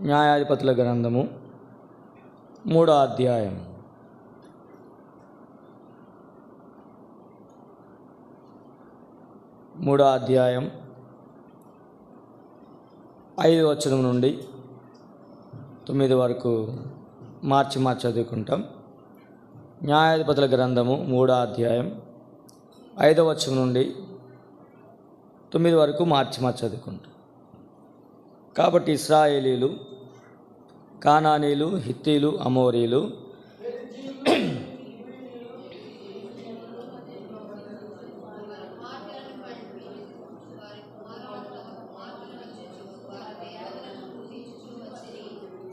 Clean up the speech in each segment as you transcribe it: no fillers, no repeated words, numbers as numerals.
న్యాయాధిపతుల గ్రంథము 3వ అధ్యాయం. మూడో అధ్యాయం 5వ వచనం నుండి 9 వరకు మార్చి చదువుకుంటాం. న్యాయాధిపతుల గ్రంథము 3వ అధ్యాయం 5వ వచనం నుండి 9 వరకు మార్చి చదువుకుంటాం. కాబట్టి ఇశ్రాయేలీలు, కానానీయులు, హిత్తీలు, అమోరీలు,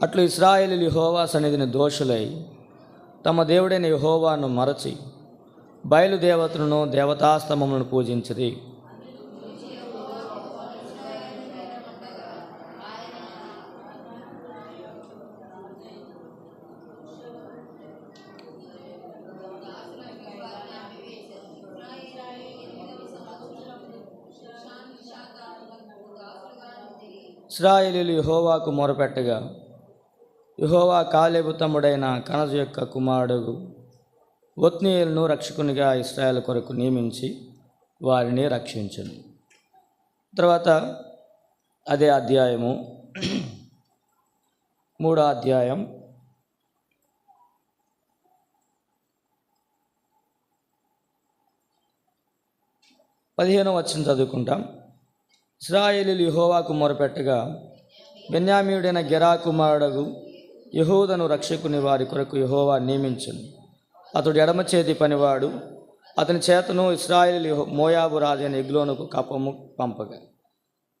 అట్లు ఇశ్రాయేలీలు యెహోవా సన్నిధిని దోషులై తమ దేవుడైన యెహోవాను మరచి బయలుదేవతలను దేవతాస్తంభములను పూజించిరి. ఇశ్రాయేలీయులు యెహోవాకు మొరపెట్టగా యెహోవా కాలేబు తమ్ముడైన కనజు యొక్క కుమారుడు ఒత్నీయేలును రక్షకునిగా ఇశ్రాయేలు కొరకు నియమించి వారిని రక్షించను. తర్వాత అదే అధ్యాయము 3వ అధ్యాయం 15వ వచనం చదువుకుంటాం. ఇశ్రాయేలీయులు యెహోవాకు మొరపెట్టగా బెన్యామీయుడైన గెరా కుమారుడు యెహూదను రక్షకుని వారి కొరకు యెహోవా నియమించును. అతడు ఎడమ చేతి పనివాడు. అతని చేతను ఇశ్రాయేలు మోయాబు రాజైన ఎగ్లోనుకు కప్పము పంపగా.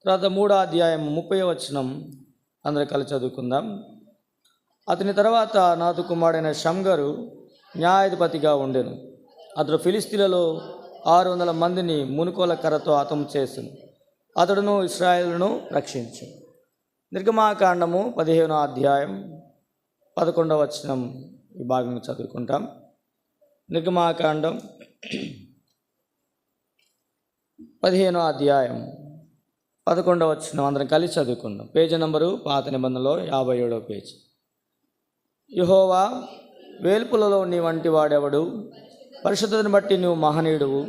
తర్వాత 3వ అధ్యాయం 30వ వచనం అందరూ కలిసి చదువుకుందాం. అతని తర్వాత నాతు కుమారుడైన షమ్గరు న్యాయాధిపతిగా ఉండెను. అతడు ఫిలిస్తీన్లలో 600 మందిని మునుకోల కర్రతో హతము చేసెను. అతడును ఇశ్రాయేలును రక్షించు. నిర్గమాకాండము 15వ అధ్యాయం 11వ వచనం ఈ భాగం చదువుకుంటాం. నిర్గమాకాండం 15వ అధ్యాయం 11వ వచనం అందరం కలిసి చదువుకుందాం. పేజీ నంబరు పాత నిబంధనలో 57వ పేజీ. యెహోవా వేల్పులలో నీ వంటి వాడెవడు? పరిశుద్ధతను బట్టి నువ్వు మహనీయుడువు,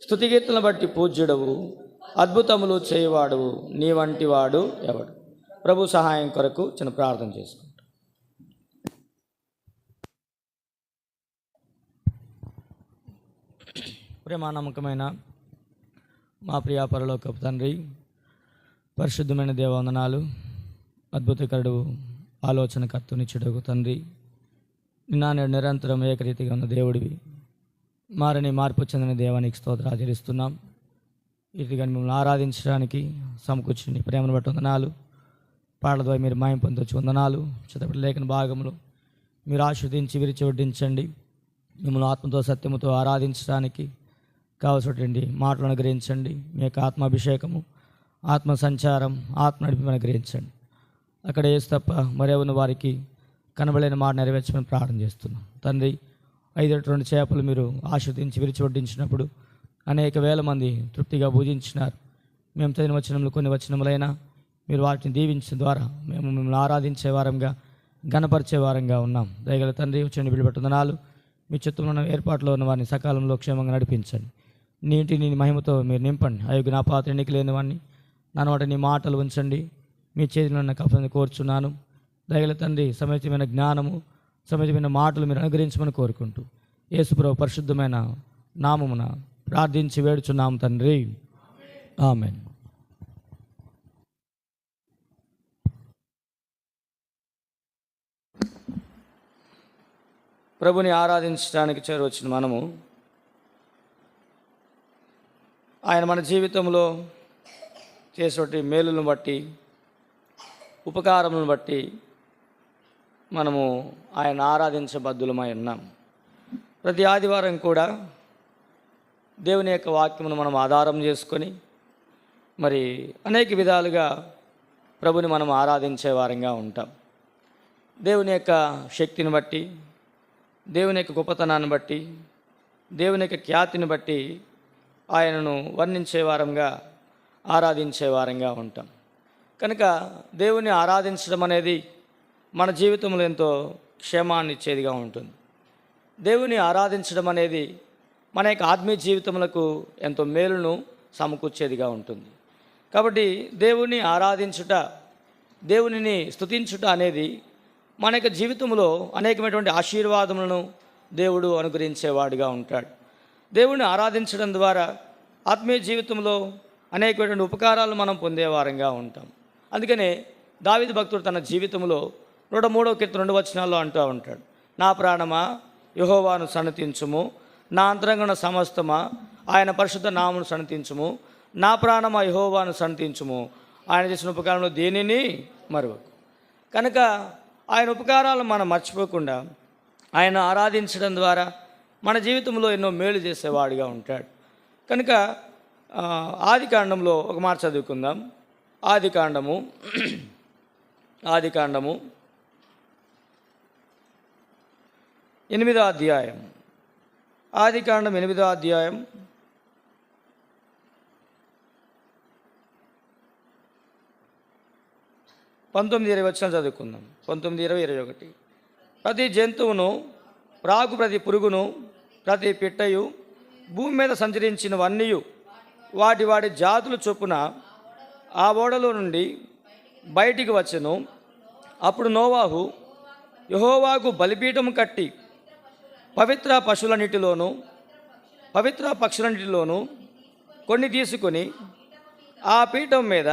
స్తుతికీర్తనను బట్టి పూజ్యుడవు, అద్భుతములు చేయవాడువు, నీ వంటి వాడు ఎవడు? ప్రభు సహాయం కొరకు చిన్న ప్రార్థన చేసుకుంటాం. ప్రేమ నమ్మకమైన మా ప్రియ పరలోకపు తండ్రి, పరిశుద్ధమైన దేవవందనాలు, అద్భుతకరుడు, ఆలోచనకర్త, నిత్యుడగు తండ్రి, నిన్న నేడు నిరంతరం ఏకరీతిగా ఉన్న దేవుడివి, మారని మార్పు చెందిన దేవానికి స్తోత్రాలు చెల్లిస్తున్నాం. ఇటుగా మిమ్మల్ని ఆరాధించడానికి సమకూర్చుని ప్రేమను బట్టి వందనాలు. పాటల ద్వారా మీరు మాయం పొందొచ్చు వందనాలు. చిత్తపటి లేఖన భాగంలో మీరు ఆస్వాదించి విరిచి వడ్డించండి. మిమ్మల్ని ఆత్మతో సత్యముతో ఆరాధించడానికి కావలసినటువంటి మాటలు అనుగ్రహించండి. మీ యొక్క ఆత్మాభిషేకము, ఆత్మ సంచారం, ఆత్మ నడిపి అనుగ్రహించండి. అక్కడ ఏసు తప్ప మరెవరిని వారికి కనబడలేని మాట నెరవేర్చమని ప్రార్థన చేస్తున్నాం. తండ్రి, 5 చేపలు మీరు ఆస్వాదించి విరిచి వడ్డించినప్పుడు అనేక వేల మంది తృప్తిగా భుజించినారు. మేము చదివిన వచనములు కొన్ని వచనములైనా మీరు వాటిని దీవించిన ద్వారా మేము మిమ్మల్ని ఆరాధించే వారంగా, ఘనపరిచే వారంగా ఉన్నాం. దయగల తండ్రి, వచ్చండి బిడ్డపెట్టుదనాలు మీ చిత్తంలో ఉన్న ఏర్పాట్లో ఉన్న వారిని సకాలంలో క్షేమంగా నడిపించండి. నీటిని మహిమతో మీరు నింపండి. అయోగ్య నా పాత్ర ఎన్నిక లేని వాడిని నన్ను వాటి నీ మాటలు ఉంచండి. మీ చేతిలో ఉన్న కపని కోరుచున్నాను. దయగల తండ్రి, సమైతమైన జ్ఞానము, సమైతమైన మాటలు మీరు అనుగ్రహించమని కోరుకుంటూ యేసుప్రభు పరిశుద్ధమైన నామమున ప్రార్థించి వేడుచున్నాం తండ్రి, ఆమేన్. ప్రభుని ఆరాధించడానికి చేరవచ్చిన మనము ఆయన మన జీవితంలో చేసేటి మేలులను బట్టి, ఉపకారములను బట్టి మనము ఆయన ఆరాధించబద్దులమై ఉన్నాం. ప్రతి ఆదివారం కూడా దేవుని యొక్క వాక్యమును మనం ఆధారం చేసుకొని మరి అనేక విధాలుగా ప్రభుని మనం ఆరాధించే వారంగా ఉంటాం. దేవుని యొక్క శక్తిని బట్టి, దేవుని యొక్క గొప్పతనాన్ని బట్టి, దేవుని యొక్క ఖ్యాతిని బట్టి ఆయనను వర్ణించే వారంగా, ఆరాధించే వారంగా ఉంటాం. కనుక దేవుని ఆరాధించడం అనేది మన జీవితంలో ఎంతో క్షేమాన్ని ఇచ్చేదిగా ఉంటుంది. దేవుని ఆరాధించడం అనేది మన యొక్క ఆత్మీయ జీవితములకు ఎంతో మేలును సమకూర్చేదిగా ఉంటుంది. కాబట్టి దేవుని ఆరాధించుట, దేవునిని స్తుతించుట అనేది మన యొక్క జీవితంలో అనేకమైనటువంటి ఆశీర్వాదములను దేవుడు అనుగ్రహించేవాడిగా ఉంటాడు. దేవుని ఆరాధించడం ద్వారా ఆత్మీయ జీవితంలో అనేకమైనటువంటి ఉపకారాలు మనం పొందేవారంగా ఉంటాం. అందుకనే దావీదు భక్తుడు తన జీవితంలో 103వ కీర్తన 2 వచనాల్లో అంటూ ఉంటాడు, నా ప్రాణమా యెహోవాను సన్నతించుము, నా అంతరంగన సమస్తమా ఆయన పరిశుద్ధ నామమును సన్నతించుము, నా ప్రాణమా యెహోవాను సన్నతించుము, ఆయన చేసిన ఉపకారంలో దేనిని మరువకు. కనుక ఆయన ఉపకారాలను మనం మర్చిపోకుండా ఆయన ఆరాధించడం ద్వారా మన జీవితంలో ఎన్నో మేలు చేసేవాడిగా ఉంటాడు. కనుక ఆదికాండంలో ఒక మాట చదువుకుందాం. ఆదికాండము 8వ అధ్యాయం. ఆదికాండం 8వ అధ్యాయం 19-20 వచనాలు చదువుకుందాం. 19-20-21. ప్రతి జంతువును, ప్రాకు ప్రతి పురుగును, ప్రతి పిట్టయు, భూమి మీద సంచరించినవన్నీ వాటి వాటి జాతుల చొప్పున ఆ ఓడలో నుండి బయటికి వచ్చెను. అప్పుడు నోవాహు యెహోవాకు బలిపీఠం కట్టి పవిత్ర పశువులన్నిటిలోనూ పవిత్ర పక్షులన్నిటిలోనూ కొన్ని తీసుకొని ఆ పీఠం మీద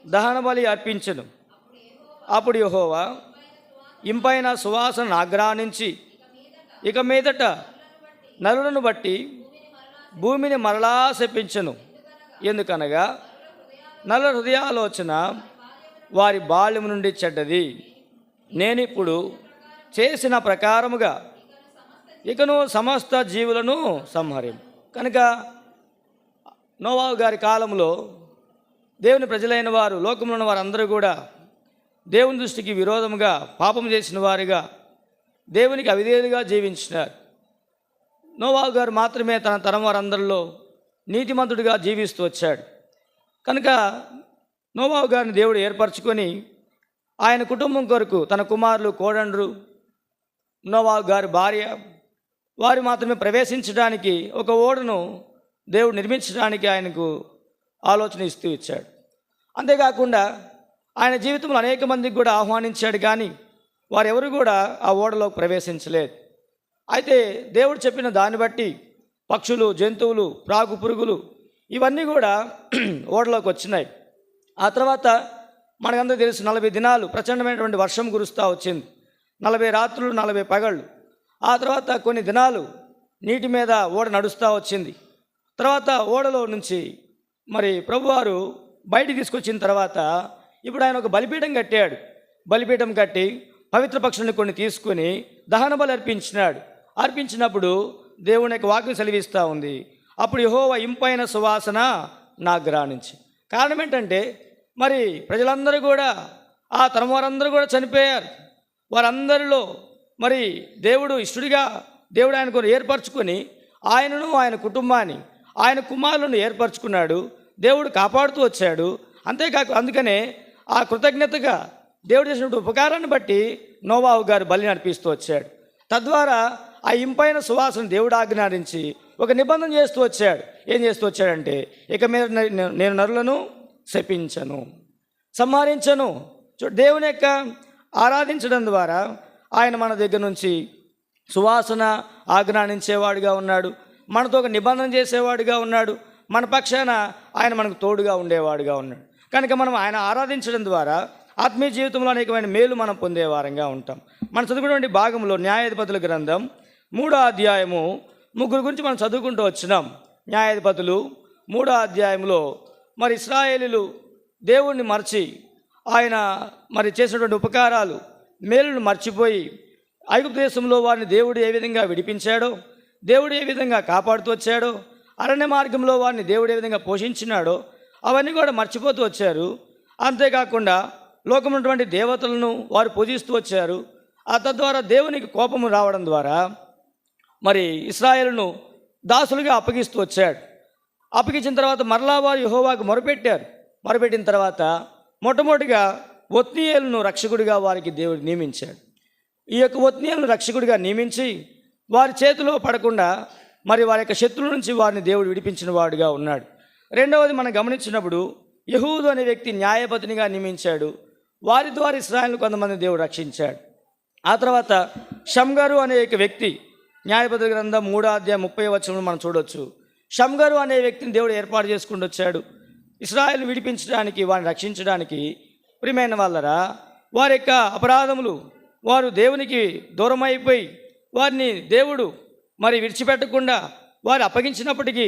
దహన బలి అర్పించెను. అప్పుడు యెహోవా ఇంపైన సువాసన ఆగ్రహించి ఇక మీదట నరులను బట్టి భూమిని మరలా శపించెను. ఎందుకనగా నరుల హృదయాలోచన వారి బాల్యం నుండి చెడ్డది. నేనిప్పుడు చేసిన ప్రకారముగా ఇకను సమస్త జీవులను సంహరిం. కనుక నోవాహు గారి కాలంలో దేవుని ప్రజలైన వారు, లోకంలో ఉన్న వారందరూ కూడా దేవుని దృష్టికి విరోధముగా పాపం చేసిన వారిగా, దేవునికి అవిధేయులుగా జీవించినారు. నోవాహు గారు మాత్రమే తన తరం వారందరిలో నీతిమంతుడిగా జీవిస్తూ వచ్చాడు. కనుక నోవాహు గారిని దేవుడు ఏర్పరచుకొని ఆయన కుటుంబం కొరకు తన కుమారులు, కోడండ్రు, నోవాహు గారి భార్య వారు మాత్రమే ప్రవేశించడానికి ఒక ఓడను దేవుడు నిర్మించడానికి ఆయనకు ఆలోచన ఇస్తూ ఇచ్చాడు. అంతేకాకుండా ఆయన జీవితంలో అనేక మందికి కూడా ఆహ్వానించాడు, కానీ వారెవరు కూడా ఆ ఓడలో ప్రవేశించలేదు. అయితే దేవుడు చెప్పిన దాన్ని బట్టి పక్షులు, జంతువులు, ప్రాకు పురుగులు ఇవన్నీ కూడా ఓడలోకి వచ్చినాయి. ఆ తర్వాత మనకందరూ తెలుసు 40 దినాలు ప్రచండమైనటువంటి వర్షం కురుస్తూ వచ్చింది. 40 రాత్రులు 40 పగళ్ళు. ఆ తర్వాత కొన్ని దినాలు నీటి మీద ఓడ నడుస్తూ వచ్చింది. తర్వాత ఓడలో నుంచి మరి ప్రభువారు బయటికి తీసుకొచ్చిన తర్వాత ఇప్పుడు ఆయన ఒక బలిపీఠం కట్టాడు. బలిపీఠం కట్టి పవిత్ర పక్షులను కొన్ని తీసుకొని దహన బలి అర్పించినాడు. అర్పించినప్పుడు దేవుని యొక్క వాక్యం సెలవిస్తూ ఉంది, అప్పుడు యెహోవా ఇంపైన సువాసన నా గ్రహించి. కారణం ఏంటంటే మరి ప్రజలందరూ కూడా, ఆ తరం వారందరూ కూడా చనిపోయారు. వారందరిలో మరి దేవుడు ఇష్టడిగా దేవుడు ఆయన కొన్ని ఏర్పరచుకొని ఆయనను, ఆయన కుటుంబాన్ని, ఆయన కుమారులను ఏర్పరచుకున్నాడు. దేవుడు కాపాడుతూ వచ్చాడు. అంతేకాక అందుకనే ఆ కృతజ్ఞతగా దేవుడు చేసినటువంటి ఉపకారాన్ని బట్టి నోవాహు గారు బలిని అర్పిస్తూ వచ్చాడు. తద్వారా ఆ ఇంపైన సువాసన దేవుడు ఆజ్ఞానించి ఒక నిబంధన చేస్తూ వచ్చాడు. ఏం చేస్తూ వచ్చాడంటే, ఇక మీద నేను నరులను శపించను, సంహరించను. దేవుని యొక్క ఆరాధించడం ద్వారా ఆయన మన దగ్గర నుంచి సువాసన ఆజ్ఞానించేవాడుగా ఉన్నాడు. మనతో ఒక నిబంధన చేసేవాడుగా ఉన్నాడు. మన పక్షాన ఆయన మనకు తోడుగా ఉండేవాడుగా ఉన్నాడు. కనుక మనం ఆయన ఆరాధించడం ద్వారా ఆత్మీయ జీవితంలో అనేకమైన మేలు మనం పొందేవారంగా ఉంటాం. మనం చదువుకునే భాగంలో న్యాయాధిపతుల గ్రంథం 3వ అధ్యాయము 3 గురించి మనం చదువుకుంటూ వచ్చినాం. న్యాయాధిపతులు 3వ అధ్యాయంలో మరి ఇశ్రాయేలీయులు దేవుణ్ణి మర్చి ఆయన మరి చేసినటువంటి ఉపకారాలు, మేలును మర్చిపోయి ఐగుప్తు దేశంలో వారిని దేవుడు ఏ విధంగా విడిపించాడో, దేవుడు ఏ విధంగా కాపాడుతూ వచ్చాడో, అరణ్య మార్గంలో వారిని దేవుడు ఏ విధంగా పోషించినాడో అవన్నీ కూడా మర్చిపోతూ వచ్చారు. అంతేకాకుండా లోకంలో ఉన్నటువంటి దేవతలను వారు పూజిస్తూ వచ్చారు. ఆ తద్వారా దేవునికి కోపము రావడం ద్వారా మరి ఇశ్రాయేలును దాసులుగా అప్పగిస్తూ వచ్చాడు. అప్పగించిన తర్వాత మరలా వారు యెహోవాకు మొరపెట్టారు. మొరపెట్టిన తర్వాత మొట్టమొదటిగా ఒత్నీయేలును రక్షకుడిగా వారికి దేవుడు నియమించాడు. ఈ యొక్క ఒత్నీయేలును రక్షకుడిగా నియమించి వారి చేతిలో పడకుండా మరి వారి యొక్క శత్రువుల నుంచి వారిని దేవుడు విడిపించిన వాడుగా ఉన్నాడు. రెండవది మనం గమనించినప్పుడు యెహూదు అనే వ్యక్తి న్యాయపతినిగా నియమించాడు. వారి ద్వారా ఇశ్రాయేలును కొంతమంది దేవుడు రక్షించాడు. ఆ తర్వాత షమ్గరు అనే ఒక వ్యక్తి, న్యాయపతి గ్రంథం 3:30 మనం చూడొచ్చు. షమ్గరు అనే వ్యక్తిని దేవుడు ఏర్పాటు చేసుకుంటూ వచ్చాడు ఇశ్రాయేలును విడిపించడానికి, వారిని రక్షించడానికి. ప్రియమైన వాళ్ళరా, వారి యొక్క అపరాధములు, వారు దేవునికి దూరం అయిపోయి వారిని దేవుడు మరి విడిచిపెట్టకుండా వారు అప్పగించినప్పటికీ,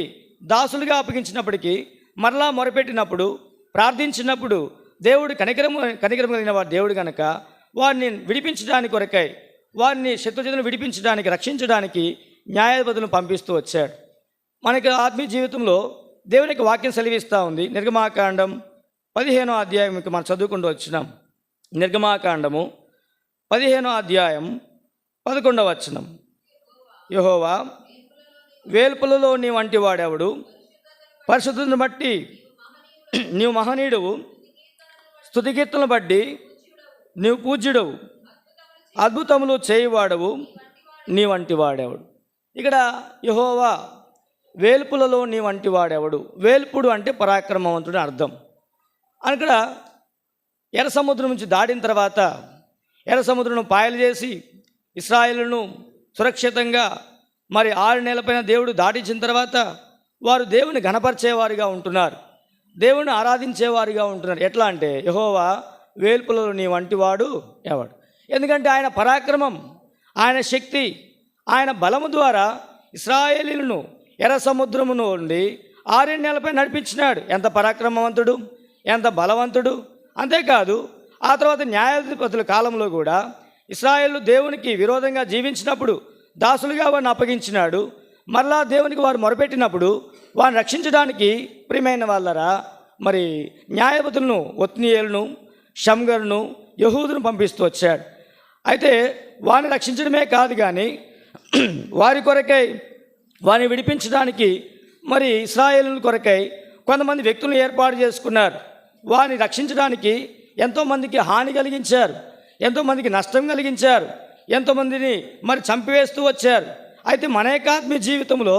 దాసులుగా అప్పగించినప్పటికీ, మరలా మొరపెట్టినప్పుడు, ప్రార్థించినప్పుడు దేవుడు కనికరం కలిగిన వాడు దేవుడు కనుక వారిని విడిపించడానికి కొరకై, వారిని శత్రుజనులను విడిపించడానికి, రక్షించడానికి న్యాయాధిపతులను పంపిస్తూ వచ్చాడు. మనకి ఆత్మీయ జీవితంలో దేవునికి వాక్యం సెలవిస్తూ ఉంది. నిర్గమాకాండం 15వ అధ్యాయం మనం చదువుకుంటూ వచ్చినాం. నిర్గమాకాండము 15వ అధ్యాయం 11వ వచనం. యెహోవా వేల్పులలో నీ వంటి వాడెవడు, పరిశుద్ధతను బట్టి నీవు మహనీయుడవు, స్తుతికీర్తనను బట్టి నీవు పూజ్యుడవు, అద్భుతములు చేయువాడవు, నీ వంటి వాడెవడు. ఇక్కడ యెహోవా వేల్పులలో నీ వంటి వాడెవడు. వేల్పుడు అంటే పరాక్రమవంతుడు అర్థం. అక్కడ ఎర్ర సముద్రం నుంచి దాటిన తర్వాత ఎర్ర సముద్రం పాయలు చేసి ఇశ్రాయేలును సురక్షితంగా మరి 6 నెలలపైన దేవుడు దాటించిన తర్వాత వారు దేవుని ఘనపరిచేవారిగా ఉంటున్నారు, దేవుని ఆరాధించేవారిగా ఉంటున్నారు. ఎట్లా అంటే యెహోవా వేల్పులలో నీ వంటి వాడు ఎవడు. ఎందుకంటే ఆయన పరాక్రమం, ఆయన శక్తి, ఆయన బలము ద్వారా ఇశ్రాయేలీలను ఎర్ర సముద్రము నుండి 6 నెలలపై నడిపించినాడు. ఎంత పరాక్రమవంతుడు, ఎంత బలవంతుడు. అంతేకాదు ఆ తర్వాత న్యాయాధిపతుల కాలంలో కూడా ఇశ్రాయేలు దేవునికి విరోధంగా జీవించినప్పుడు దాసులుగా వారిని అప్పగించినాడు. మరలా దేవునికి వారు మొరపెట్టినప్పుడు వారిని రక్షించడానికి ప్రియమైన వాళ్ళరా మరి న్యాయాధిపతులను ఒత్నీయేలును, షమ్గరును, యెహూదును పంపిస్తూ వచ్చాడు. అయితే వారిని రక్షించడమే కాదు కానీ వారి కొరకై, వారిని విడిపించడానికి మరి ఇశ్రాయేలు కొరకై కొంతమంది వ్యక్తులను ఏర్పాటు చేసుకున్నారు. వారిని రక్షించడానికి ఎంతోమందికి హాని కలిగించారు, ఎంతోమందికి నష్టం కలిగించారు, ఎంతోమందిని మరి చంపివేస్తూ వచ్చారు. అయితే మన యొక్క ఆత్మీయ జీవితంలో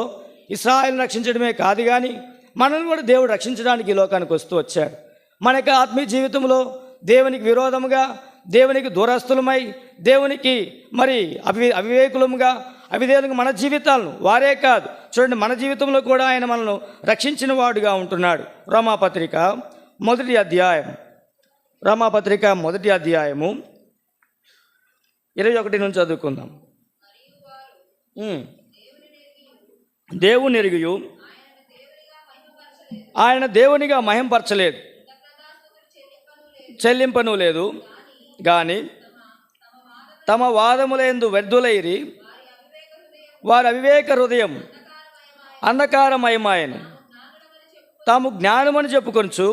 ఇశ్రాయేలును రక్షించడమే కాదు కానీ మనల్ని కూడా దేవుడు రక్షించడానికి ఈ లోకానికి వస్తూ వచ్చాడు. మన యొక్క ఆత్మీయ జీవితంలో దేవునికి విరోధముగా, దేవునికి దూరస్తులమై, దేవునికి మరి అవివేకులముగా, అవిధేయులుగా మన జీవితాలను వారే కాదు చూడండి, మన జీవితంలో కూడా ఆయన మనల్ని రక్షించిన వాడుగా ఉంటున్నాడు. రోమాపత్రిక 1వ అధ్యాయం, రోమాపత్రిక 1వ అధ్యాయము 21 నుంచి చదువుకుందాం. దేవుని ఎరిగియు ఆయన దేవునిగా మహింపరచలేదు, చెల్లింపను లేదు కానీ తమ వాదములందు వ్యర్థులైరి వారి అవివేక హృదయం అంధకారమయమాయను, తాము జ్ఞానమని చెప్పుకొనుచు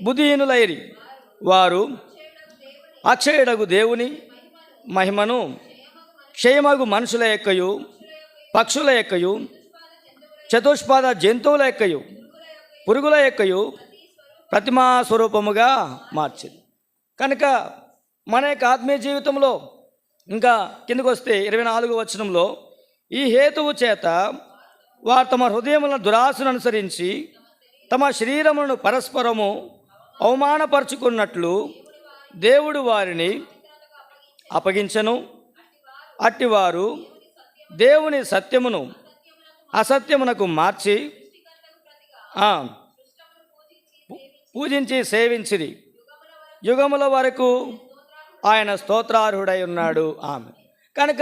బుద్ధిహీనులైరి వారు అక్షయుడగు దేవుని మహిమను క్షయమగు మనుషుల యొక్కయు, పక్షుల యొక్కయు, చతుష్పాద జంతువుల యొక్కయు, పురుగుల యొక్కయు ప్రతిమా స్వరూపముగా మార్చింది. కనుక మన యొక్క ఆత్మీయ జీవితంలో ఇంకా కిందకు వస్తే 24వ వచనంలో ఈ హేతువు చేత వారు తమ హృదయములను దురాశను అనుసరించి తమ శరీరములను పరస్పరము అవమానపరుచుకున్నట్లు దేవుడు వారిని అప్పగించెను. అట్టివారు దేవుని సత్యమును అసత్యమునకు మార్చి పూజించి సేవించిరి, యుగముల వరకు ఆయన స్తోత్రార్హుడై ఉన్నాడు. ఆమె కనుక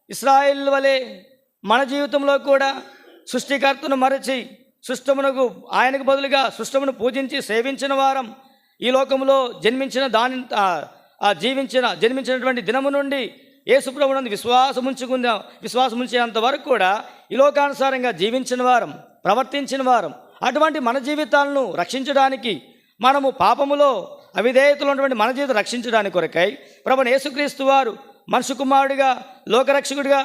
ఇశ్రాయేలు వలె మన జీవితంలో కూడా సృష్టికర్తను మరచి సృష్టమునకు ఆయనకు బదులుగా సృష్టమును పూజించి సేవించిన వారం ఈ లోకంలో జన్మించినటువంటి దినము నుండి యేసుప్రభునందు విశ్వాసముంచేంత వరకు కూడా ఈ లోకానుసారంగా జీవించిన వారం, ప్రవర్తించిన వారం. అటువంటి మన జీవితాలను రక్షించడానికి, మనము పాపములో అవిధేయతలు ఉన్నటువంటి మన జీవితం రక్షించడానికి కొరకై ప్రభువైన యేసుక్రీస్తు వారు మనుషు కుమారుడిగా, లోకరక్షకుడిగా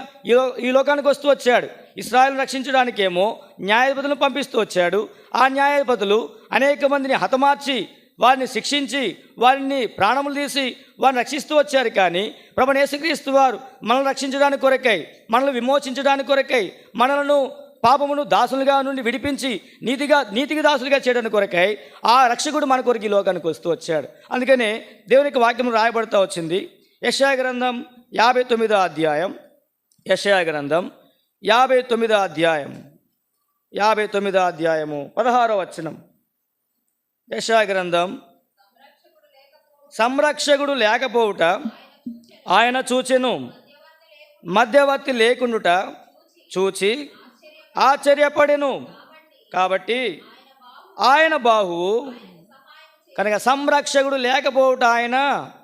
ఈ లోకానికి వస్తూ వచ్చాడు. ఇశ్రాయేలును రక్షించడానికేమో న్యాయాధిపతులను పంపిస్తూ వచ్చాడు. ఆ న్యాయాధిపతులు అనేక మందిని హతమార్చి వారిని శిక్షించి వారిని ప్రాణములు తీసి వారిని రక్షిస్తూ వచ్చారు. కానీ ప్రభువైన యేసుక్రీస్తు వారు మనల్ని రక్షించడానికి కొరకై, మనల్ని విమోచించడానికి కొరకై, మనలను పాపమును దాసులుగా నుండి విడిపించి నీతికి దాసులుగా చేయడానికి కొరకై ఆ రక్షకుడు మన కొరకు ఈ లోకానికి వస్తూ వచ్చాడు. అందుకనే దేవునికి వాక్యం రాయబడుతూ వచ్చింది. యెషయా గ్రంథం 59వ అధ్యాయం, యెషయా గ్రంథం 59వ అధ్యాయం 59వ అధ్యాయము 16వ వచనం. యెషయా గ్రంథం, సంరక్షకుడు లేకపోవుట ఆయన చూచెను, మధ్యవర్తి లేకుండుట చూచి ఆశ్చర్యపడెను. కాబట్టి ఆయన బాహువు, కనుక సంరక్షకుడు లేకపోవుట ఆయన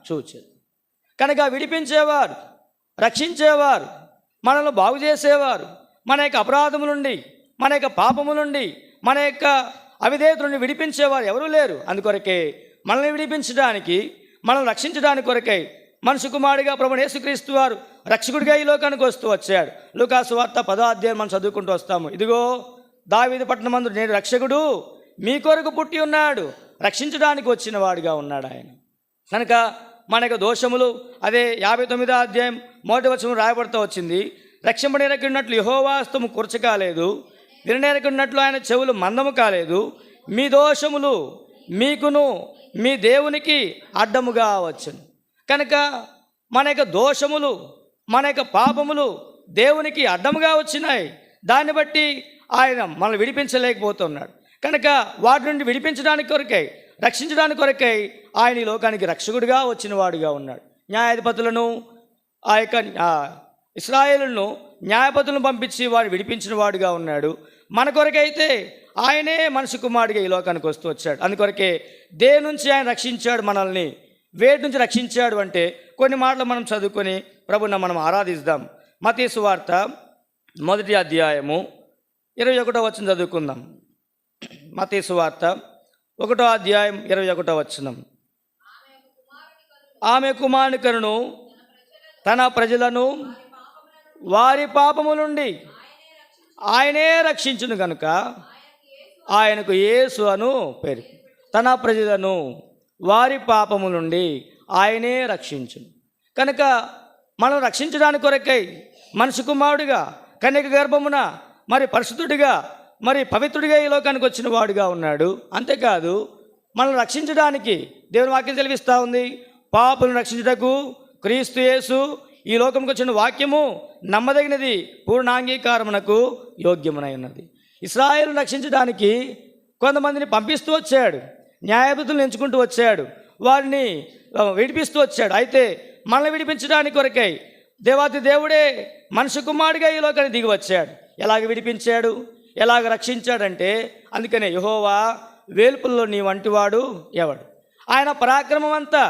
చూచెను. కనుక విడిపించేవారు, రక్షించేవారు, మనల్ని బాగు చేసేవారు, మన యొక్క అపరాధము నుండి, మన యొక్క పాపము నుండి, మన యొక్క అవిధేయత నుండి విడిపించేవారు ఎవరూ లేరు. అందుకొరకే మనల్ని విడిపించడానికి, మనల్ని రక్షించడానికి కొరకై మనుషు కుమారుడిగా ప్రభువైన యేసుక్రీస్తు వారు రక్షకుడిగా ఈ లోకానికి వస్తూ వచ్చాడు. లూకా సువార్త 10వ అధ్యాయం మనం చదువుకుంటూ వస్తాము. ఇదిగో దావీదు పట్టణమందు నేడు రక్షకుడు మీ కొరకు పుట్టి ఉన్నాడు, రక్షించడానికి వచ్చిన వాడిగా ఉన్నాడు ఆయన. కనుక మన యొక్క దోషములు, అదే 59వ అధ్యాయం 1వ వచనం రాయబడుతూ వచ్చింది. రక్షింపనేరకున్నట్లు యెహోవా హస్తము కురచ కాలేదు, విననేరకున్నట్లు ఆయన చెవులు మందము కాలేదు. మీ దోషములు మీకును మీ దేవునికి అడ్డముగా వచ్చును. కనుక మన యొక్క దోషములు, మన యొక్క పాపములు దేవునికి అడ్డముగా వచ్చినాయి. దాన్ని బట్టి ఆయన మనల్ని విడిపించలేకపోతున్నాడు. కనుక వాటి నుండి విడిపించడానికి కొరకై, రక్షించడానికి కొరకై ఆయన ఈ లోకానికి రక్షకుడిగా వచ్చిన వాడుగా ఉన్నాడు. న్యాయాధిపతులను, ఆ యొక్క ఇశ్రాయేలును న్యాయపతులను పంపించి వాడు విడిపించిన వాడుగా ఉన్నాడు. మన కొరకైతే ఆయనే మనిషి కుమారుడిగా ఈ లోకానికి వస్తూ వచ్చాడు. అందుకొరకే దేని నుంచి ఆయన రక్షించాడు మనల్ని, వేటి నుంచి రక్షించాడు అంటే కొన్ని మాటలు మనం చదువుకొని ప్రభువుని మనం ఆరాధిద్దాం. మత్తయి సువార్త 1వ అధ్యాయము 21వ వచనం చదువుకుందాం. మత్తయి సువార్త 1వ అధ్యాయం 21వ వచనం. ఆమె కుమారుని కనును తన ప్రజలను వారి పాపము నుండి ఆయనే రక్షించును గనుక ఆయనకు యేసు అను పేరు. తన ప్రజలను వారి పాపము నుండి ఆయనే రక్షించును. కనుక మనం రక్షించడానికి కొరకై మనిషి కుమారుడిగా కన్యక గర్భమున మరి పరిశుద్ధుడిగా, మరి పవిత్రుడిగా ఈ లోకానికి వచ్చిన వాడుగా ఉన్నాడు. అంతేకాదు మనల్ని రక్షించడానికి దేవుని వాక్యం తెలివిస్తూ ఉంది. పాపులను రక్షించుటకు క్రీస్తు యేసు ఈ లోకంకి వచ్చిన వాక్యము నమ్మదగినది, పూర్ణాంగీకారమునకు యోగ్యమునై ఉన్నది. ఇశ్రాయేలును రక్షించడానికి కొంతమందిని పంపిస్తూ వచ్చాడు, న్యాయాధిపతులను ఎంచుకుంటూ వచ్చాడు, వారిని విడిపిస్తూ వచ్చాడు. అయితే మనల్ని విడిపించడానికి కొరకై దేవాతి దేవుడే మనిషి కుమారుడిగా ఈ లోకానికి దిగి వచ్చాడు. ఎలాగ విడిపించాడు, ఎలాగ రక్షించాడంటే, అందుకనే యెహోవా వేల్పుల్లో నీ వంటివాడు ఎవడు? ఆయన పరాక్రమం అంతా,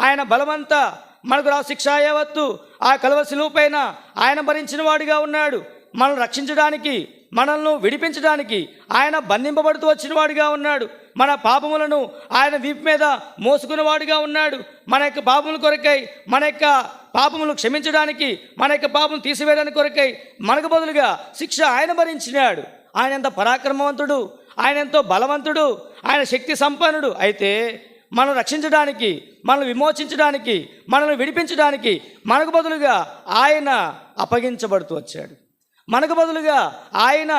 ఆయన బలమంతా, మనకు రా శిక్ష యావత్తు ఆ కలువరి శిలువ పైన ఆయన భరించిన వాడిగా ఉన్నాడు. మనల్ని రక్షించడానికి, మనల్ని విడిపించడానికి ఆయన బంధింపబడుతూ వచ్చిన వాడిగా ఉన్నాడు. మన పాపములను ఆయన వీపు మీద మోసుకున్నవాడిగా ఉన్నాడు. మన యొక్క పాపముల కొరకై, మన యొక్క పాపములు క్షమించడానికి, మన యొక్క పాపం తీసివేయడానికి కొరకై మనకు బదులుగా శిక్ష ఆయన భరించినాడు. ఆయన ఎంత పరాక్రమవంతుడు, ఆయన ఎంతో బలవంతుడు, ఆయన శక్తి సంపన్నుడు. అయితే మనం రక్షించడానికి, మనల్ని విమోచించడానికి, మనల్ని విడిపించడానికి మనకు బదులుగా ఆయన అప్పగించబడుతూ వచ్చాడు. మనకు బదులుగా ఆయన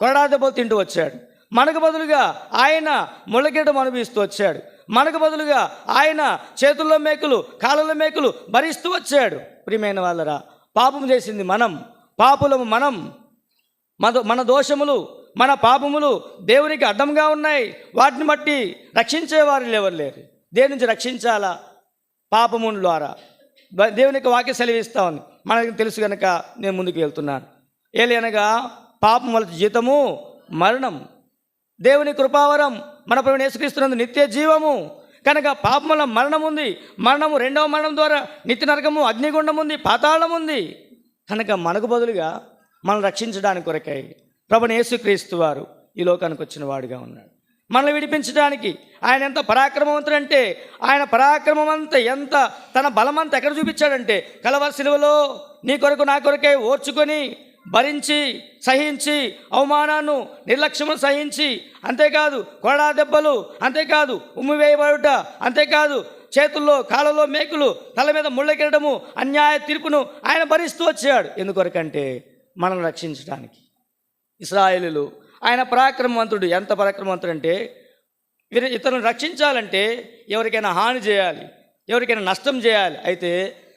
కొరడా దెబ్బలు తింటూ వచ్చాడు. మనకు బదులుగా ఆయన ముళ్ళగీటం అనుభవిస్తూ వచ్చాడు. మనకు బదులుగా ఆయన చేతుల్లో మేకులు, కాళ్ళలో మేకులు భరిస్తూ వచ్చాడు. ప్రియమైన వాళ్ళరా, పాపం చేసింది మనం, పాపులము మనం. మన దోషములు, మన పాపములు దేవునికి అడ్డంగా ఉన్నాయి. వాటిని బట్టి రక్షించేవారు ఎవరు లేరు. దేని నుంచి రక్షించాలా? పాపము ద్వారా. దేవునికి వాక్య సెలవిస్తా ఉంది, మనకు తెలుసు కనుక నేను ముందుకు వెళ్తున్నాను. ఏలనగా పాపం వల్ల జీతము మరణం, దేవుని కృపావరం మన ప్రభువైన యేసుక్రీస్తునందు నిత్య జీవము. కనుక పాపం వల్ల మరణం ఉంది. మరణము, రెండవ మరణం ద్వారా నిత్య నరకము, అగ్నిగుండం ఉంది, పాతాళం ఉంది. కనుక మనకు బదులుగా మనం రక్షించడానికి కొరకై ప్రభువైన యేసుక్రీస్తు వారు ఈ లోకానికి వచ్చిన వాడిగా ఉన్నాడు. మనల్ని విడిపించడానికి ఆయన ఎంత పరాక్రమవంతుడు అంటే, ఆయన పరాక్రమం అంతా, ఎంత తన బలమంతా ఎక్కడ చూపించాడంటే, కలవరి శిలువలో నీ కొరకు నా కొరకై ఓర్చుకొని భరించి సహించి అవమానాన్ని నిర్లక్ష్యము సహించి, అంతేకాదు కొరడా దెబ్బలు, అంతేకాదు ఉమ్మి వేయబడుట, అంతేకాదు చేతుల్లో కాళ్ళలో మేకులు, తల మీద ముళ్ళకెరడము, అన్యాయ తీర్పును ఆయన భరిస్తూ వచ్చాడు. ఎందుకొరకంటే మనం రక్షించడానికి. ఇశ్రాయేలీయులు ఆయన పరాక్రమవంతుడు. ఎంత పరాక్రమవంతుడు అంటే ఇతరులను రక్షించాలంటే ఎవరికైనా హాని చేయాలి, ఎవరికైనా నష్టం చేయాలి. అయితే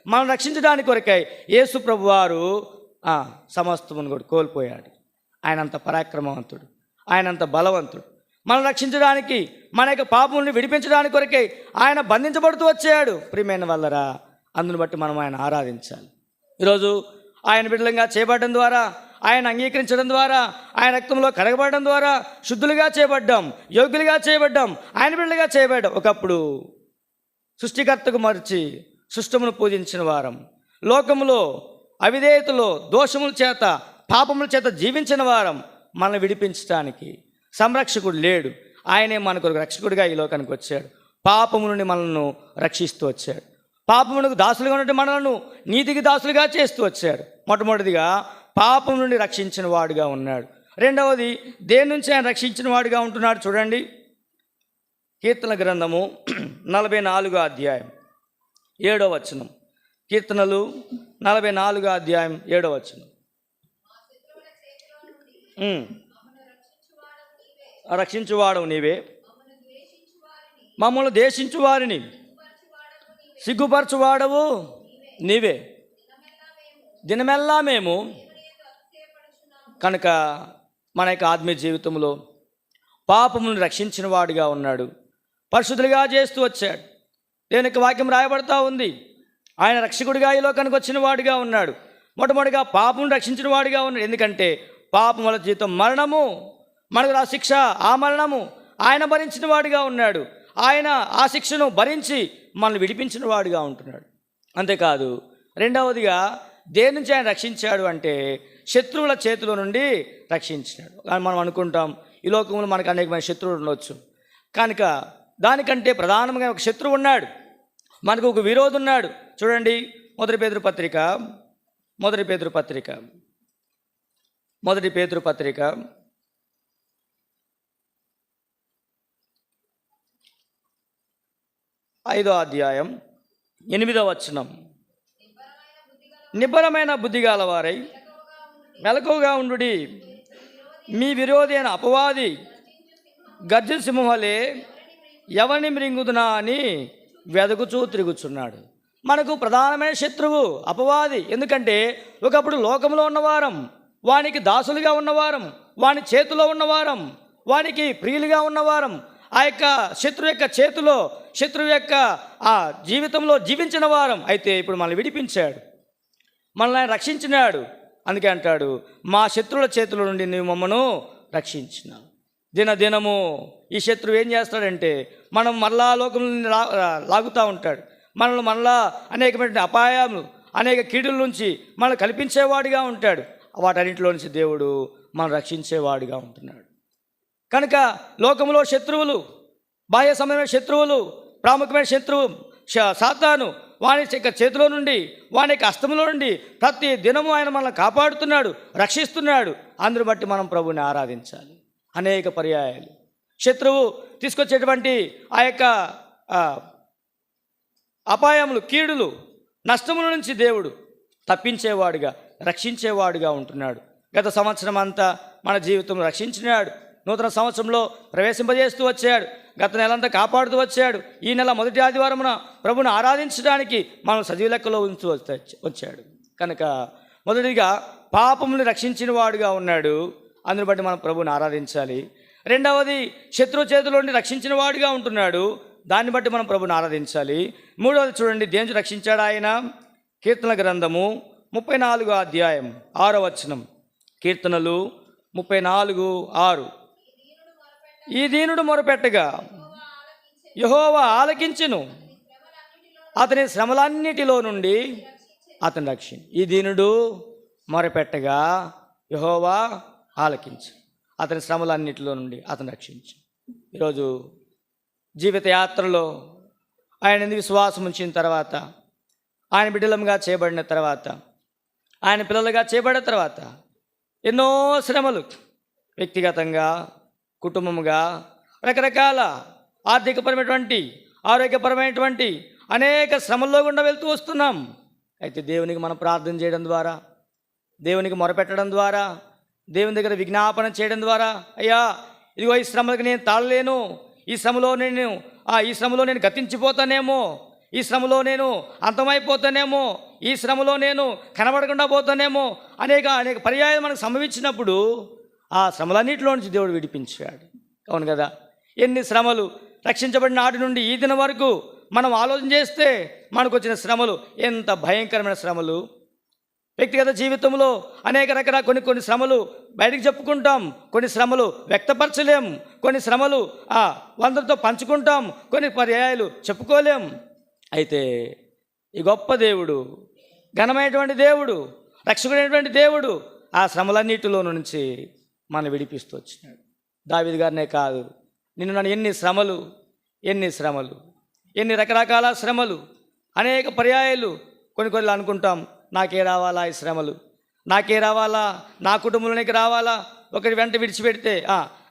మనం రక్షించడానికి కొరకై యేసు ప్రభువారు సమస్తమును కూడా కోల్పోయాడు. ఆయనంత పరాక్రమవంతుడు, ఆయనంత బలవంతుడు. మనం రక్షించడానికి, మన యొక్క పాపములను విడిపించడానికి కొరకై ఆయన బంధించబడుతూ వచ్చాడు. ప్రియమైన వల్లరా, అందును బట్టి మనం ఆయన ఆరాధించాలి. ఈరోజు ఆయన బిడ్డలంగా చేయబడడం ద్వారా, ఆయన అంగీకరించడం ద్వారా, ఆయన రక్తంలో కడగబడడం ద్వారా శుద్ధులుగా చేయబడ్డాం, యోగ్యులుగా చేయబడ్డాం, ఆయన బిడ్డలుగా చేయబడ్డాం. ఒకప్పుడు సృష్టికర్తకు మరిచి సృష్టమును పూజించిన వారం, లోకములో అవిధేయతలో దోషముల చేత పాపముల చేత జీవించిన వారం. మనల్ని విడిపించడానికి సంరక్షకుడు లేడు. ఆయనే మనకు రక్షకుడిగా ఈ లోకానికి వచ్చాడు. పాపము నుండి మనల్ని రక్షిస్తూ వచ్చాడు. పాపమునకు దాసులుగా ఉన్నట్టు మనల్ని నీతికి దాసులుగా చేస్తూ వచ్చాడు. మొట్టమొదటిదిగా పాపం నుండి రక్షించిన వాడుగా ఉన్నాడు. రెండవది దేని నుంచి ఆయన రక్షించిన వాడుగా ఉంటున్నాడు. చూడండి, కీర్తన గ్రంథము 44వ అధ్యాయం 7వ వచనం. కీర్తనలు 44వ అధ్యాయం 7వ వచనం. రక్షించువాడవు నీవే, మమ్మల్ని దేశించు వారిని సిగ్గుపరచువాడవు నీవే, దినమెల్లా మేము. కనుక మన యొక్క ఆత్మీయ జీవితంలో పాపమును రక్షించిన వాడుగా ఉన్నాడు, పరిశుద్ధులుగా చేస్తూ వచ్చాడు. దేవుని యొక్క వాక్యం రాయబడతా ఉంది. ఆయన రక్షకుడిగా ఈ లోకానికి వచ్చిన వాడుగా ఉన్నాడు. మొట్టమొదటిగా పాపమును రక్షించిన వాడుగా ఉన్నాడు. ఎందుకంటే పాపం వల్ల జీవితం మరణము, మనకు ఆ శిక్ష, ఆ మరణము ఆయన భరించిన వాడుగా ఉన్నాడు. ఆయన ఆ శిక్షను భరించి మనల్ని విడిపించిన వాడుగా ఉంటున్నాడు. అంతేకాదు, రెండవదిగా దేని నుంచి ఆయన రక్షించాడు అంటే శత్రువుల చేతిలో నుండి రక్షించినాడు. కానీ మనం అనుకుంటాం ఈ లోకంలో మనకు అనేకమైన శత్రువులు ఉండవచ్చు. కనుక దానికంటే ప్రధానంగా ఒక శత్రువు ఉన్నాడు, మనకు ఒక విరోధి ఉన్నాడు. చూడండి, మొదటి పేతురు పత్రిక 5వ అధ్యాయం 8వ వచనం. నిబ్బరమైన బుద్ధిగాల వారై మెలకువగా ఉండుడి, మీ విరోధి అయిన అపవాది గర్జన సింహం వలె ఎవరిని మృంగుదునా అని వెదకుచూ తిరుగుచున్నాడు. మనకు ప్రధానమైన శత్రువు అపవాది. ఎందుకంటే ఒకప్పుడు లోకంలో ఉన్నవారం, వానికి దాసులుగా ఉన్నవారం, వాని చేతిలో ఉన్నవారం, వానికి ప్రియులుగా ఉన్నవారం. ఆ యొక్క శత్రువు యొక్క చేతిలో, శత్రువు యొక్క ఆ జీవితంలో జీవించిన వారం. అయితే ఇప్పుడు మనల్ని విడిపించాడు, మనల్ని ఆయన రక్షించినాడు. అందుకే అంటాడు, మా శత్రువుల చేతుల నుండి నువ్వు మమ్మను రక్షించినావు. దినదినము ఈ శత్రువు ఏం చేస్తాడంటే మనం మరలా లోకం లాగుతూ ఉంటాడు. మనల్ని మరలా అనేకమైన అపాయాలు, అనేక కీడుల నుంచి మనల్ని కల్పించేవాడిగా ఉంటాడు. వాటన్నింటిలో నుంచి దేవుడు మనం రక్షించేవాడిగా ఉంటున్నాడు. కనుక లోకంలో శత్రువులు, బాహ్య సంబంధమైన శత్రువులు, ప్రాముఖ్యమైన శత్రువు సాతాను, వాని యొక్క చేతిలో నుండి, వాని యొక్క హస్తములో నుండి ప్రతి దినము ఆయన మనల్ని కాపాడుతున్నాడు, రక్షిస్తున్నాడు. అందును బట్టి మనం ప్రభువుని ఆరాధించాలి. అనేక పర్యాయాలు శత్రువు తీసుకొచ్చేటువంటి ఆ యొక్క అపాయములు, కీడులు, నష్టముల నుంచి దేవుడు తప్పించేవాడుగా, రక్షించేవాడుగా ఉంటున్నాడు. గత సంవత్సరం అంతా మన జీవితంలో రక్షించినాడు. నూతన సంవత్సరంలో ప్రవేశింపజేస్తూ వచ్చాడు. గత నెలంతా కాపాడుతూ వచ్చాడు. ఈ నెల మొదటి ఆదివారమున ప్రభుని ఆరాధించడానికి మనం సజీవ లెక్కలో ఉంచు వచ్చాడు. కనుక మొదటిగా పాపముని రక్షించిన వాడుగా ఉన్నాడు. అందుని బట్టి మనం ప్రభుని ఆరాధించాలి. రెండవది శత్రు చేతుల నుండి రక్షించిన వాడుగా ఉంటున్నాడు. దాన్ని బట్టి మనం ప్రభుని ఆరాధించాలి. మూడవది చూడండి, దేనికి రక్షించాడు ఆయన. కీర్తన గ్రంథము 34వ అధ్యాయం 6వ వచనం. కీర్తనలు 34:6. ఈ దీనుడు మొరపెట్టగా యెహోవా ఆలకించెను, అతని శ్రమలన్నిటిలో నుండి అతను రక్షించు. ఈ దీనుడు మొరపెట్టగా యెహోవా ఆలకించు, అతని శ్రమలన్నిటిలో నుండి అతను రక్షించు. ఈరోజు జీవిత యాత్రలో ఆయన విశ్వాసం ఉంచిన తర్వాత, ఆయన బిడ్డలంగా చేయబడిన తర్వాత, ఆయన పిల్లలుగా చేయబడిన తర్వాత ఎన్నో శ్రమలు, వ్యక్తిగతంగా, కుటుంబముగా, రకరకాల ఆర్థికపరమైనటువంటి, ఆరోగ్యపరమైనటువంటి అనేక శ్రమల్లో గుండా వెళ్తూ వస్తున్నాం. అయితే దేవునికి మనం ప్రార్థన చేయడం ద్వారా, దేవునికి మొరపెట్టడం ద్వారా, దేవుని దగ్గర విజ్ఞాపన చేయడం ద్వారా, అయ్యా ఇదిగో ఈ శ్రమలకు నేను తాళలేను, ఈ శ్రమలో నేను గతించిపోతానేమో, ఈ శ్రమలో నేను అంతమైపోతానేమో, ఈ శ్రమలో నేను కనబడకుండా పోతానేమో అనేక పర్యాయాలు మనకు సంభవించినప్పుడు ఆ శ్రమలన్నింటిలో నుంచి దేవుడు విడిపించాడు. అవును కదా? ఎన్ని శ్రమలు! రక్షించబడిన నాటి నుండి ఈ దినం వరకు మనం ఆలోచన చేస్తే మనకు వచ్చిన శ్రమలు ఎంత భయంకరమైన శ్రమలు. వ్యక్తిగత జీవితంలో అనేక రకాల కొన్ని శ్రమలు బయటికి చెప్పుకుంటాం, కొన్ని శ్రమలు వ్యక్తపరచలేం, కొన్ని శ్రమలు అందరితో పంచుకుంటాం, కొన్ని పర్యాయాలు చెప్పుకోలేం. అయితే ఈ గొప్ప దేవుడు, ఘనమైనటువంటి దేవుడు, రక్షకుడైనటువంటి దేవుడు ఆ శ్రమలన్నిటిలో నుంచి మనం విడిపిస్తూ వచ్చినాడు. దావీదు గారినే కాదు, నిన్ను నన్ను ఎన్ని శ్రమలు, ఎన్ని రకరకాల శ్రమలు, అనేక పర్యాయాలు కొన్ని అనుకుంటాం, నాకే రావాలా ఈ శ్రమలు, నాకే రావాలా, నా కుటుంబంలోనికి రావాలా, ఒకరి వెంట విడిచిపెడితే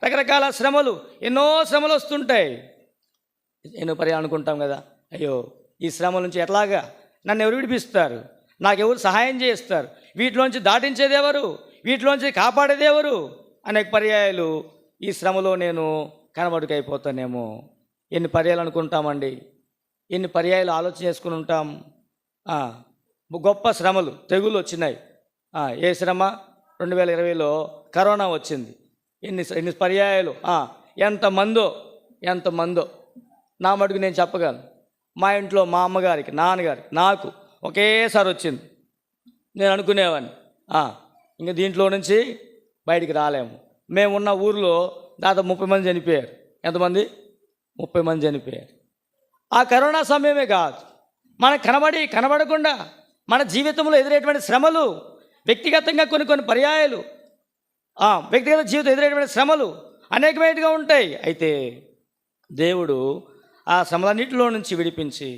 రకరకాల శ్రమలు, ఎన్నో శ్రమలు వస్తుంటాయి. ఎన్నో పర్యాలు అనుకుంటాం కదా, అయ్యో ఈ శ్రమల నుంచి ఎట్లాగా నన్ను ఎవరు విడిపిస్తారు, నాకెవరు సహాయం చేస్తారు, వీటిలోంచి దాటించేది ఎవరు, వీటిలోంచి కాపాడేది ఎవరు, అనేక పర్యాయాలు ఈ శ్రమలో నేను కనబడుకైపోతానేమో. ఎన్ని పర్యాలు అనుకుంటామండి, ఎన్ని పర్యాయాలు ఆలోచన చేసుకుని ఉంటాం. గొప్ప శ్రమలు, తెగులు వచ్చినాయి. ఏ శ్రమ? 2020లో కరోనా వచ్చింది. ఎన్ని పర్యాయాలు, ఎంతమందో నా మటుకు నేను చెప్పగలను. మా ఇంట్లో మా అమ్మగారికి, నాన్నగారికి, నాకు ఒకేసారి వచ్చింది. నేను అనుకునేవాడిని ఇంక దీంట్లో నుంచి బయటికి రాలేము. మేమున్న ఊర్లో దాదాపు 30 మంది చనిపోయారు. ఎంతమంది? 30 మంది చనిపోయారు. ఆ కరోనా సమయమే కాదు, మనకు కనబడకుండా మన జీవితంలో ఎదురయ్యేటువంటి శ్రమలు, వ్యక్తిగతంగా కొన్ని పర్యాయాలు, వ్యక్తిగత జీవితం ఎదురయ్యేటువంటి శ్రమలు అనేకమైనగా ఉంటాయి. అయితే దేవుడు ఆ శ్రమలన్నిటిలో నుంచి విడిపించి,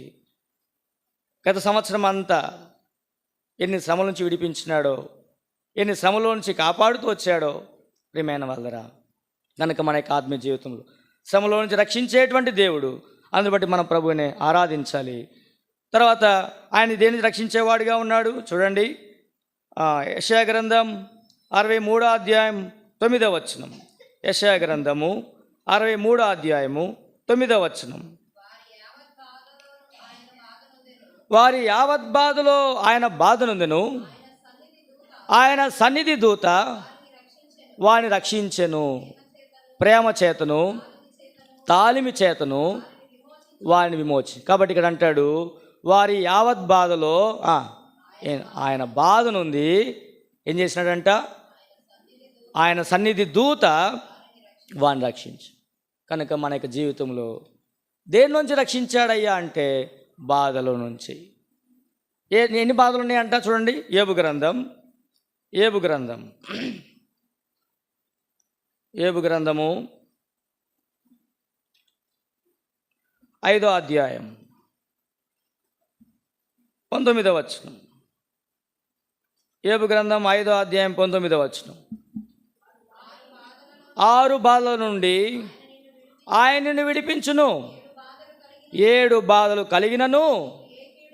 గత సంవత్సరం అంతా ఎన్ని శ్రమల నుంచి విడిపించినాడో, ఎన్ని శ్రమల నుంచి కాపాడుతూ వచ్చాడో ప్రియమైన వాళ్ళరా. కనుక మన యొక్క ఆత్మీయ జీవితంలో శ్రమలో నుంచి రక్షించేటువంటి దేవుడు, అందును బట్టి మనం ప్రభువుని ఆరాధించాలి. తర్వాత ఆయన దేనిని రక్షించేవాడిగా ఉన్నాడు చూడండి. యెషయా గ్రంథం 63వ అధ్యాయం 9వ వచనం. యెషయా గ్రంథము 63వ అధ్యాయము 9వ వచనం. వారి యావత్ బాధలో ఆయన బాధనుందెను, ఆయన సన్నిధి దూత వారిని రక్షించెను, ప్రేమ చేతను తాలిమి చేతను వారిని విమోచి. కాబట్టి ఇక్కడ అంటాడు, వారి యావత్ బాధలో ఆయన బాధనుంది, ఏం చేసినాడంట? ఆయన సన్నిధి దూత వారిని రక్షించి. కనుక మన యొక్క జీవితంలో దేని నుంచి రక్షించాడయ్యా అంటే బాధల నుంచి. ఎన్ని బాధలు ఉన్నాయంట చూడండి. ఏబు గ్రంథము 5వ అధ్యాయం 19వ వచనం. ఏబు గ్రంథం 5వ అధ్యాయం 19వ వచనం. 6 బాధల నుండి ఆయన నిన్ను విడిపించును, 7 బాధలు కలిగినను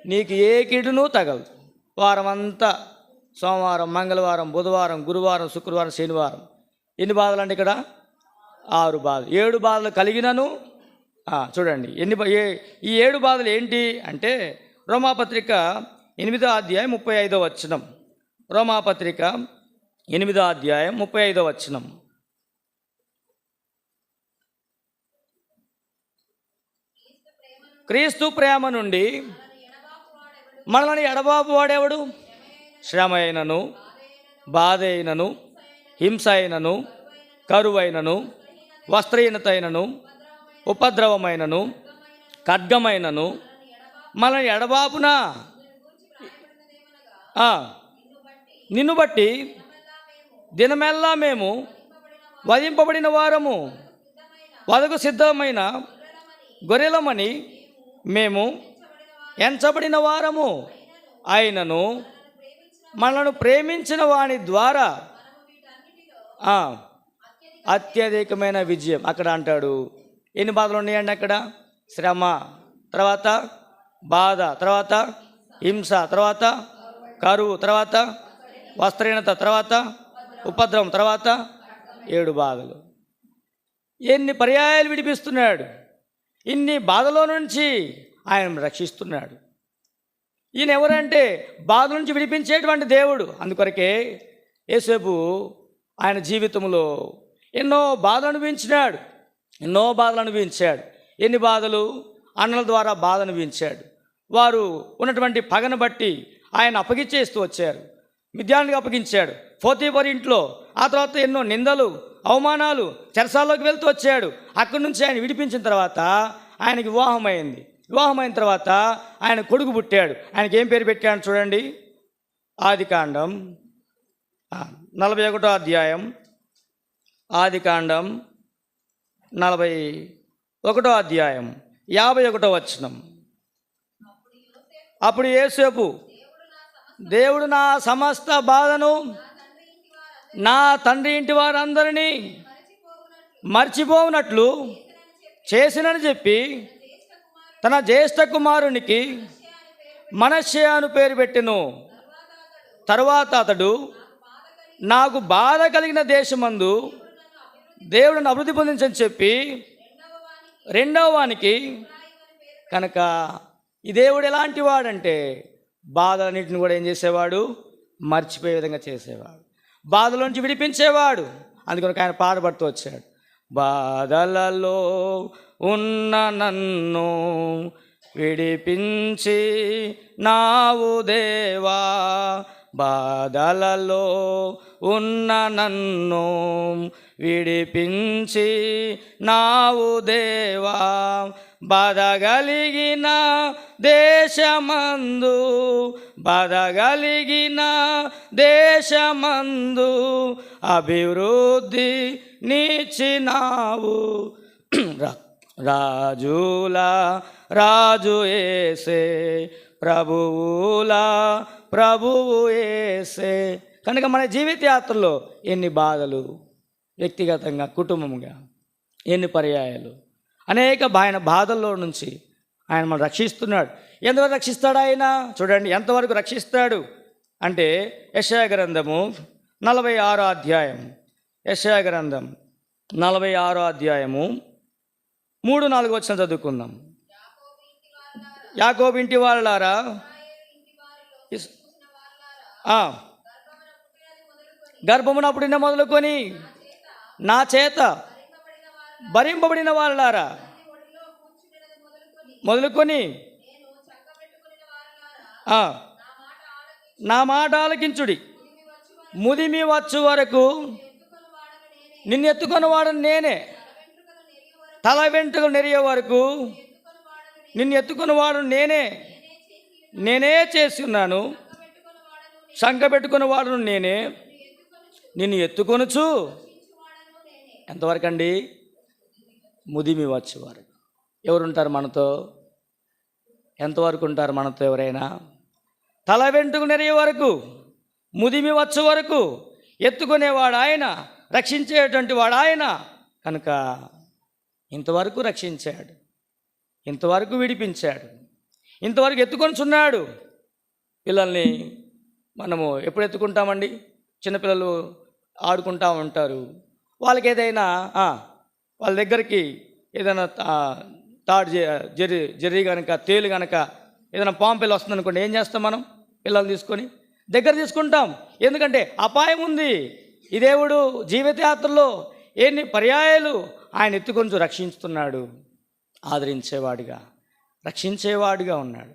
నీకు ఏ కీడును తగలదు. వారం అంతా, సోమవారం, మంగళవారం, బుధవారం, గురువారం, శుక్రవారం, శనివారం, ఎన్ని బాధలు అంటే ఇక్కడ? 6 బాధలు. 7 బాధలు కలిగినను, చూడండి ఈ 7 బాధలు ఏంటి అంటే, రోమాపత్రిక 8వ అధ్యాయం 35వ వచనం. రోమాపత్రిక 8వ అధ్యాయం 35వ వచనం. క్రీస్తు ప్రేమ నుండి మనల్ని ఎడబాపు వాడేవాడు? శ్రమ అయినను, బాధ అయినను, హింస అయినను, కరువైనను, వస్త్రహీనత అయినను, ఉపద్రవమైనను, ఖడ్గమైనను మనల్ని ఎడబాపునా నిన్ను బట్టి దినమెల్లా మేము వధింపబడిన వారము, వదకు సిద్ధమైన గొర్రెలమని మేము ఎంచబడిన వారము అయినను మనలను ప్రేమించిన వాని ద్వారా అత్యధికమైన విజయం. అక్కడ అంటాడు ఎన్ని బాధలు ఉన్నాయండి అక్కడ? శ్రమ, తర్వాత బాధ, తర్వాత హింస, తర్వాత కరువు, తర్వాత వస్త్రహీనత, తర్వాత ఉపద్రవం, తర్వాత 7 బాధలు. ఎన్ని పర్యాయాలు విడిపిస్తున్నాడు! ఇన్ని బాధలో నుంచి ఆయన రక్షిస్తున్నాడు. ఈయన ఎవరంటే బాధ నుంచి విడిపించేటువంటి దేవుడు. అందుకొరకే యేసేపు ఆయన జీవితంలో ఎన్నో బాధలు అనుభవించాడు. ఎన్ని బాధలు! అన్నల ద్వారా బాధ అనుభవించాడు. వారు ఉన్నటువంటి పగను బట్టి ఆయన అప్పగించేస్తూ వచ్చారు. మిద్యానికి అప్పగించాడు, పోతీఫరు ఇంట్లో. ఆ తర్వాత ఎన్నో నిందలు, అవమానాలు, చెరసాల్లోకి వెళ్తూ వచ్చాడు. అక్కడి నుంచి ఆయన విడిపించిన తర్వాత ఆయనకి వివాహమైన తర్వాత ఆయన కొడుకు పుట్టాడు. ఆయనకి ఏం పేరు పెట్టాడు చూడండి. ఆదికాండం 41వ అధ్యాయం, ఆదికాండం 41వ అధ్యాయం 51వ వచనం. అప్పుడు యోసేపు, దేవుడు నా సమస్త బాధను నా తండ్రి ఇంటి వారందరినీ మర్చిపోవునట్లు చేసినని చెప్పి తన జ్యేష్ఠ కుమారునికి మనష్షే అను పేరు పెట్టెను. తరువాత అతడు, నాకు బాధ కలిగిన దేశమందు దేవుడు నన్ను అభివృద్ధి పొందించని చెప్పి రెండవ వానికి. కనుక ఈ దేవుడు ఎలాంటి వాడంటే బాధలన్నింటిని కూడా ఏం చేసేవాడు? మర్చిపోయే విధంగా చేసేవాడు, బాధలోంచి విడిపించేవాడు. అందుకని ఆయన పాటపడుతూ వచ్చాడు. బాధలలో ఉన్న నన్ను విడిపించి నావు దేవా, బాధలలో ఉన్న నన్ను విడిపించి నావు దేవా, బాధగలిగిన దేశమందు అభివృద్ధి నీచినావు. రాజుల రాజు యేసే, ప్రభువు యేసే. కనుక మన జీవిత యాత్రలో ఎన్ని బాధలు, వ్యక్తిగతంగా కుటుంబంగా ఎన్ని పర్యాయాలు, అనేక బాధల్లో నుంచి ఆయన మనం రక్షిస్తున్నాడు. ఎంతవరకు రక్షిస్తాడు ఆయన? చూడండి ఎంతవరకు రక్షిస్తాడు అంటే యెషయా గ్రంథము 46వ అధ్యాయం, యెషయా గ్రంథం 46వ అధ్యాయము 3-4 వచనం చదువుకుందాం. యాకోబు ఇంటి వాళ్ళారా, గర్భమున పుట్టిన మొదలుకొని నా చేత భరింపబడిన వాళ్ళారా మొదలుకొని నా మాట ఆలకించుడి. ముదిమి వచ్చు వరకు నిన్ను ఎత్తుకొని వాడను నేనే. తల వెంట్రుకలు నెరిగే వరకు నిన్ను ఎత్తుకొని వాడను నేనే చేసి ఉన్నాను. శంఖ పెట్టుకుని వాడను నేనే, నిన్ను ఎత్తుకొనుచు. ఎంతవరకు అండి? ముదిమి వచ్చే వరకు. ఎవరుంటారు మనతో? ఎంతవరకు ఉంటారు మనతో ఎవరైనా? తల వెంట్రుకు నెరిగే వరకు, ముదిమి వచ్చే వరకు ఎత్తుకునేవాడు ఆయన, రక్షించేటువంటి వాడు ఆయన. కనుక ఇంతవరకు రక్షించాడు, ఇంతవరకు విడిపించాడు, ఇంతవరకు ఎత్తుకొనిచున్నాడు. పిల్లల్ని మనము ఎప్పుడు ఎత్తుకుంటామండి? చిన్నపిల్లలు ఆడుకుంటూ ఉంటారు. వాళ్ళకి ఏదైనా వాళ్ళ దగ్గరికి ఏదైనా తాడు జర్రి కనుక, తేలు కనుక, ఏదైనా పాము పిల్ల వస్తుందనుకోండి, ఏం చేస్తాం మనం? పిల్లలు తీసుకొని దగ్గర తీసుకుంటాం. ఎందుకంటే అపాయం ఉంది. ఈ దేవుడు జీవితయాత్రలో ఎన్ని పర్యాయాలు ఆయన ఎత్తుకొని రక్షిస్తున్నాడు. ఆదరించేవాడుగా, రక్షించేవాడుగా ఉన్నాడు.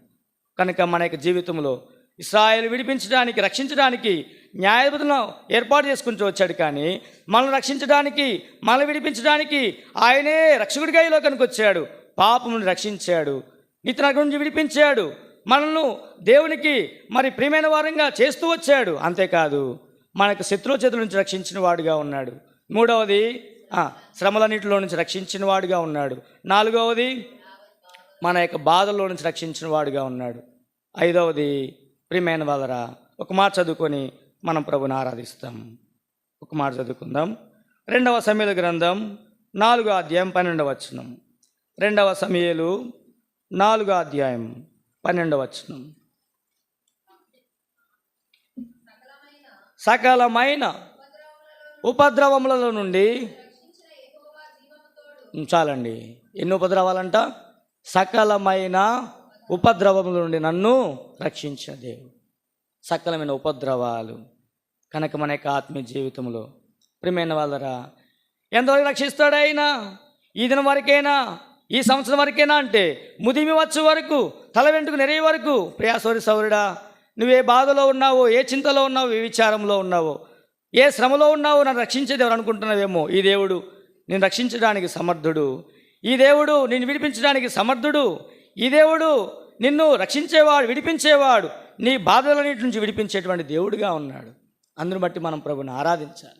కనుక మన యొక్క జీవితంలో ఇశ్రాయేలు విడిపించడానికి, రక్షించడానికి న్యాయాధిపతులను ఏర్పాటు చేసుకుంటూ వచ్చాడు. కానీ మనల్ని రక్షించడానికి, మనల్ని విడిపించడానికి ఆయనే రక్షకుడిగా ఈ లోకానికి వచ్చాడు. పాపమును రక్షించాడు, నిత్య నరకం నుంచి విడిపించాడు, మనల్ని దేవునికి ప్రియమైన వారంగా చేస్తూ వచ్చాడు. అంతేకాదు మనకు శత్రువుల చేతుల నుంచి రక్షించిన వాడుగా ఉన్నాడు. మూడవది శ్రమలన్నిటిలో నుంచి రక్షించిన వాడుగా ఉన్నాడు. నాలుగవది మన యొక్క బాధల్లో నుంచి రక్షించిన వాడుగా ఉన్నాడు. ఐదవది ప్రియమైన వాళ్ళరా, ఒక మాట చదువుకొని మనం ప్రభుని ఆరాధిస్తాం. ఒక మాట చదువుకుందాం. 2వ సమూయేలు గ్రంథం 4వ అధ్యాయం 12వ వచనం. 2వ సమూయేలు 4వ అధ్యాయం 12వ వచనం. సకలమైన ఉపద్రవములలో నుండి, చాలండి, ఎన్ని ఉపద్రవాలంట? సకలమైన ఉపద్రవముల నుండి నన్ను రక్షించిన దేవుడు. సకలమైన ఉపద్రవాలు కనుక మన యొక్క ఆత్మీయ జీవితంలో ప్రియమైన వాళ్ళరా, ఎంతవరకు రక్షిస్తాడు ఆయన? ఈ దినం వరకైనా, ఈ సంవత్సరం వరకైనా అంటే ముదిమి వచ్చు వరకు, తల వెంట్రుకు నెరయ వరకు. ప్రియా సౌరుడా, నువ్వే బాధలో ఉన్నావో, ఏ చింతలో ఉన్నావో, ఏ విచారంలో ఉన్నావో, ఏ శ్రమలో ఉన్నావో, నన్ను రక్షించేది ఎవరు అనుకుంటున్నావేమో, ఈ దేవుడు నేను రక్షించడానికి సమర్థుడు. ఈ దేవుడు నిన్ను విడిపించడానికి సమర్థుడు. ఈ దేవుడు నిన్ను రక్షించేవాడు, విడిపించేవాడు, నీ బాధలన్నిటి నుంచి విడిపించేటువంటి దేవుడుగా ఉన్నాడు. అందును బట్టి మనం ప్రభుని ఆరాధించాలి.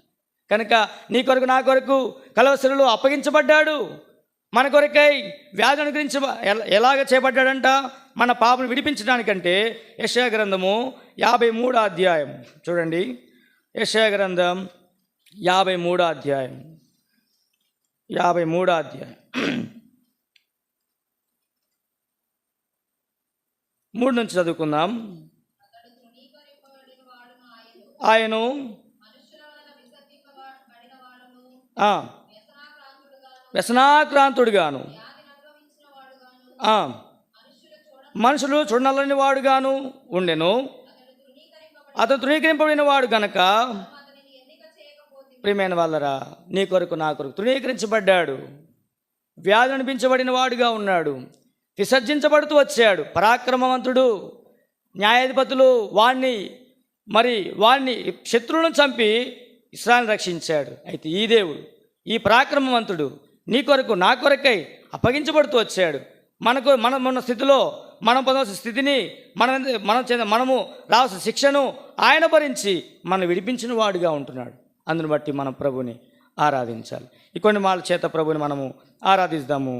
కనుక నీ కొరకు, నా కొరకు కలవసరిలో అప్పగించబడ్డాడు. మన కొరకై వ్యాధి అనుగ్రహించ ఎలాగ చేపడ్డాడంట? మన పాపను విడిపించడానికంటే. యెషయా గ్రంథము 53వ అధ్యాయం చూడండి. యెషయా గ్రంథం 53వ అధ్యాయం 53వ అధ్యాయం 3 నుంచి చదువుకుందాం. ఆయను వ్యసనాక్రాంతుడుగాను, మనుషులు చూడనల్లని వాడుగాను ఉండెను. అతను తృణీకరింపబడిన వాడు గనక, ప్రియమైన వాళ్ళరా, నీ కొరకు, నా కొరకు తృణీకరించబడ్డాడు. వ్యాధి అనిపించబడిన వాడుగా ఉన్నాడు. విసర్జించబడుతూ వచ్చాడు. పరాక్రమవంతుడు. న్యాయాధిపతులు వాణ్ణి శత్రువులను చంపి ఇశ్రాయేలును రక్షించాడు. అయితే ఈ దేవుడు, ఈ పరాక్రమవంతుడు నీ కొరకు, నా కొరకై అప్పగించబడుతూ వచ్చాడు. మన స్థితిలో మనం పొందవలసిన స్థితిని, మనము రావాల్సిన శిక్షను ఆయన భరించి మనం విడిపించిన వాడుగా ఉంటున్నాడు. అందును బట్టి మనం ప్రభుని ఆరాధించాలి. ఈ కొన్ని మాటల చేత ప్రభుని మనము ఆరాధిద్దాము.